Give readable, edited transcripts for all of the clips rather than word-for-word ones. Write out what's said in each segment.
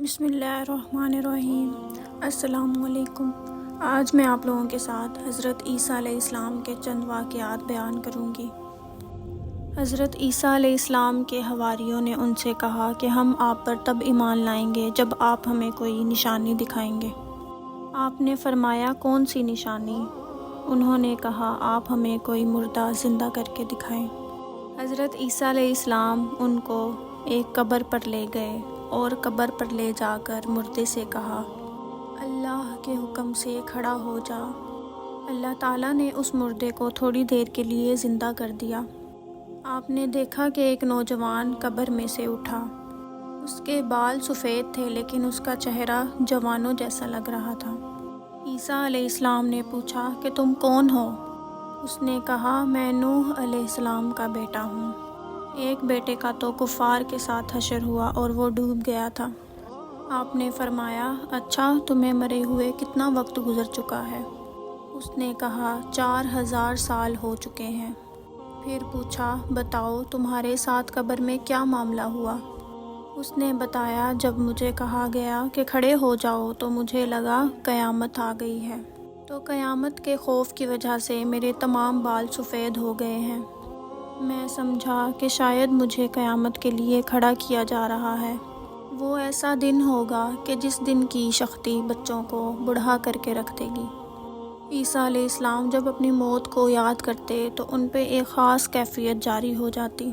بسم اللہ الرحمن الرحیم۔ السلام علیکم۔ آج میں آپ لوگوں کے ساتھ حضرت عیسیٰ علیہ السلام کے چند واقعات بیان کروں گی۔ حضرت عیسیٰ علیہ السلام کے حواریوں نے ان سے کہا کہ ہم آپ پر تب ایمان لائیں گے جب آپ ہمیں کوئی نشانی دکھائیں گے۔ آپ نے فرمایا کون سی نشانی؟ انہوں نے کہا آپ ہمیں کوئی مردہ زندہ کر کے دکھائیں۔ حضرت عیسیٰ علیہ السلام ان کو ایک قبر پر لے گئے اور قبر پر لے جا کر مردے سے کہا اللہ کے حکم سے کھڑا ہو جا۔ اللہ تعالیٰ نے اس مردے کو تھوڑی دیر کے لیے زندہ کر دیا۔ آپ نے دیکھا کہ ایک نوجوان قبر میں سے اٹھا۔ اس کے بال سفید تھے لیکن اس کا چہرہ جوانوں جیسا لگ رہا تھا۔ عیسیٰ علیہ السلام نے پوچھا کہ تم کون ہو؟ اس نے کہا میں نوح علیہ السلام کا بیٹا ہوں۔ ایک بیٹے کا تو کفار کے ساتھ حشر ہوا اور وہ ڈوب گیا تھا۔ آپ نے فرمایا اچھا تمہیں مرے ہوئے کتنا وقت گزر چکا ہے؟ اس نے کہا 4000 سال ہو چکے ہیں۔ پھر پوچھا بتاؤ تمہارے ساتھ قبر میں کیا معاملہ ہوا؟ اس نے بتایا جب مجھے کہا گیا کہ کھڑے ہو جاؤ تو مجھے لگا قیامت آ گئی ہے، تو قیامت کے خوف کی وجہ سے میرے تمام بال سفید ہو گئے ہیں۔ میں سمجھا کہ شاید مجھے قیامت کے لیے کھڑا کیا جا رہا ہے۔ وہ ایسا دن ہوگا کہ جس دن کی شختی بچوں کو بڑھا کر کے رکھ دے گی۔ عیسیٰ علیہ السلام جب اپنی موت کو یاد کرتے تو ان پہ ایک خاص کیفیت جاری ہو جاتی،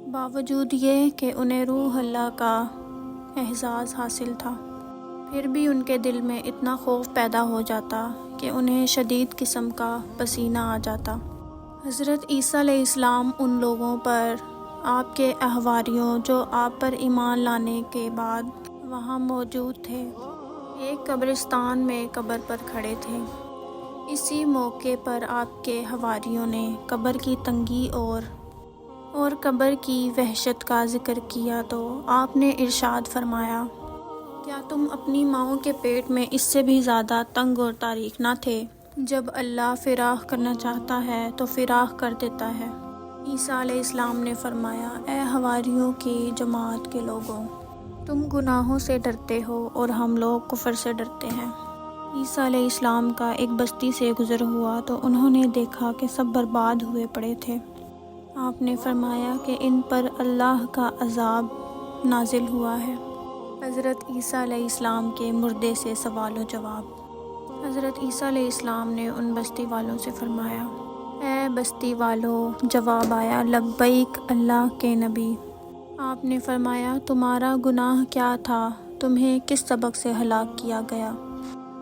باوجود یہ کہ انہیں روح اللہ کا اعزاز حاصل تھا۔ پھر بھی ان کے دل میں اتنا خوف پیدا ہو جاتا کہ انہیں شدید قسم کا پسینہ آ جاتا۔ حضرت عیسیٰ علیہ السلام ان لوگوں پر، آپ کے احواریوں جو آپ پر ایمان لانے کے بعد وہاں موجود تھے، ایک قبرستان میں قبر پر کھڑے تھے۔ اسی موقع پر آپ کے حواریوں نے قبر کی تنگی اور قبر کی وحشت کا ذکر کیا تو آپ نے ارشاد فرمایا کیا تم اپنی ماؤں کے پیٹ میں اس سے بھی زیادہ تنگ اور تاریک نہ تھے؟ جب اللہ فراخ کرنا چاہتا ہے تو فراخ کر دیتا ہے۔ عیسیٰ علیہ السلام نے فرمایا اے حواریوں کی جماعت کے لوگوں، تم گناہوں سے ڈرتے ہو اور ہم لوگ کفر سے ڈرتے ہیں۔ عیسیٰ علیہ السلام کا ایک بستی سے گزر ہوا تو انہوں نے دیکھا کہ سب برباد ہوئے پڑے تھے۔ آپ نے فرمایا کہ ان پر اللہ کا عذاب نازل ہوا ہے۔ حضرت عیسیٰ علیہ السلام کے مردے سے سوال و جواب۔ حضرت عیسیٰ علیہ السلام نے ان بستی والوں سے فرمایا اے بستی والوں، جواب آیا لبیک اللہ کے نبی۔ آپ نے فرمایا تمہارا گناہ کیا تھا؟ تمہیں کس سبق سے ہلاک کیا گیا؟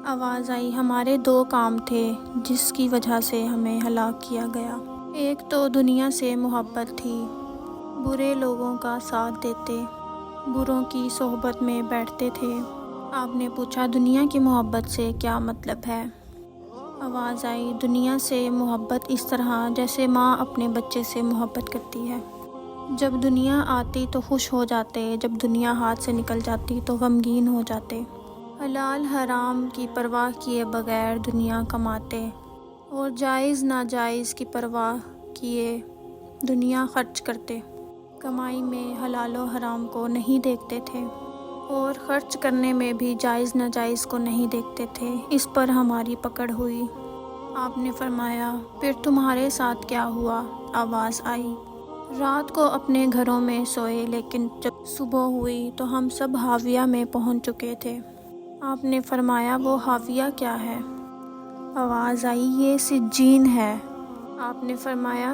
آواز آئی ہمارے 2 کام تھے جس کی وجہ سے ہمیں ہلاک کیا گیا۔ ایک تو دنیا سے محبت تھی، برے لوگوں کا ساتھ دیتے، بروں کی صحبت میں بیٹھتے تھے۔ آپ نے پوچھا دنیا کی محبت سے کیا مطلب ہے؟ آواز آئی دنیا سے محبت اس طرح جیسے ماں اپنے بچے سے محبت کرتی ہے۔ جب دنیا آتی تو خوش ہو جاتے، جب دنیا ہاتھ سے نکل جاتی تو غمگین ہو جاتے۔ حلال حرام کی پرواہ کیے بغیر دنیا کماتے اور جائز ناجائز کی پرواہ کیے دنیا خرچ کرتے۔ کمائی میں حلال و حرام کو نہیں دیکھتے تھے اور خرچ کرنے میں بھی جائز ناجائز کو نہیں دیکھتے تھے۔ اس پر ہماری پکڑ ہوئی۔ آپ نے فرمایا پھر تمہارے ساتھ کیا ہوا؟ آواز آئی رات کو اپنے گھروں میں سوئے لیکن جب صبح ہوئی تو ہم سب حاویہ میں پہنچ چکے تھے۔ آپ نے فرمایا وہ حاویہ کیا ہے؟ آواز آئی یہ سجین ہے۔ آپ نے فرمایا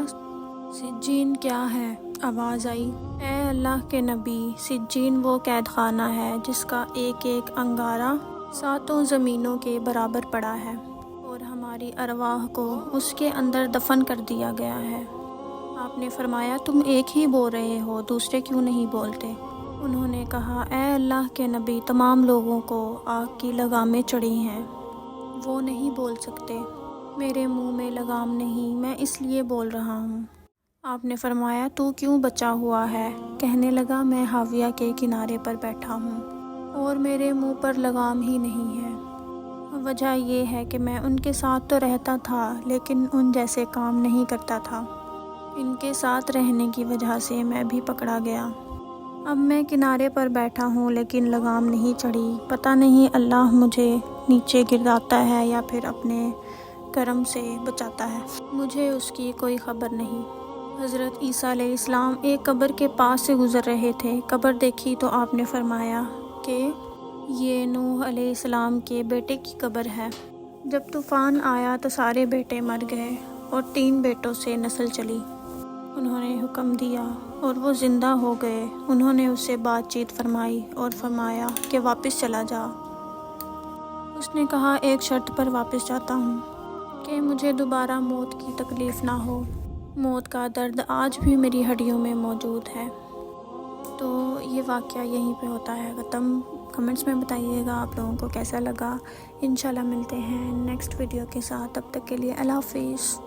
سجین کیا ہے؟ آواز آئی اے اللہ کے نبی، سجین وہ قید خانہ ہے جس کا ایک ایک انگارہ 7 زمینوں کے برابر پڑا ہے اور ہماری ارواح کو اس کے اندر دفن کر دیا گیا ہے۔ آپ نے فرمایا تم ایک ہی بول رہے ہو، دوسرے کیوں نہیں بولتے؟ انہوں نے کہا اے اللہ کے نبی تمام لوگوں کو آگ کی لگامیں چڑھی ہیں، وہ نہیں بول سکتے۔ میرے منہ میں لگام نہیں، میں اس لیے بول رہا ہوں۔ آپ نے فرمایا تو کیوں بچا ہوا ہے؟ کہنے لگا میں حاویہ کے کنارے پر بیٹھا ہوں اور میرے منہ پر لگام ہی نہیں ہے۔ وجہ یہ ہے کہ میں ان کے ساتھ تو رہتا تھا لیکن ان جیسے کام نہیں کرتا تھا۔ ان کے ساتھ رہنے کی وجہ سے میں بھی پکڑا گیا۔ اب میں کنارے پر بیٹھا ہوں لیکن لگام نہیں چڑھی، پتہ نہیں اللہ مجھے نیچے گراتا ہے یا پھر اپنے کرم سے بچاتا ہے، مجھے اس کی کوئی خبر نہیں۔ حضرت عیسیٰ علیہ السلام ایک قبر کے پاس سے گزر رہے تھے۔ قبر دیکھی تو آپ نے فرمایا کہ یہ نوح علیہ السلام کے بیٹے کی قبر ہے۔ جب طوفان آیا تو سارے بیٹے مر گئے اور 3 بیٹوں سے نسل چلی۔ انہوں نے حکم دیا اور وہ زندہ ہو گئے۔ انہوں نے اس سے بات چیت فرمائی اور فرمایا کہ واپس چلا جا۔ اس نے کہا ایک شرط پر واپس جاتا ہوں کہ مجھے دوبارہ موت کی تکلیف نہ ہو۔ موت کا درد آج بھی میری ہڈیوں میں موجود ہے۔ تو یہ واقعہ یہیں پہ ہوتا ہے ختم۔ کمنٹس میں بتائیے گا آپ لوگوں کو کیسا لگا۔ انشاءاللہ ملتے ہیں نیکسٹ ویڈیو کے ساتھ، تب تک کے لیے اللہ حافظ۔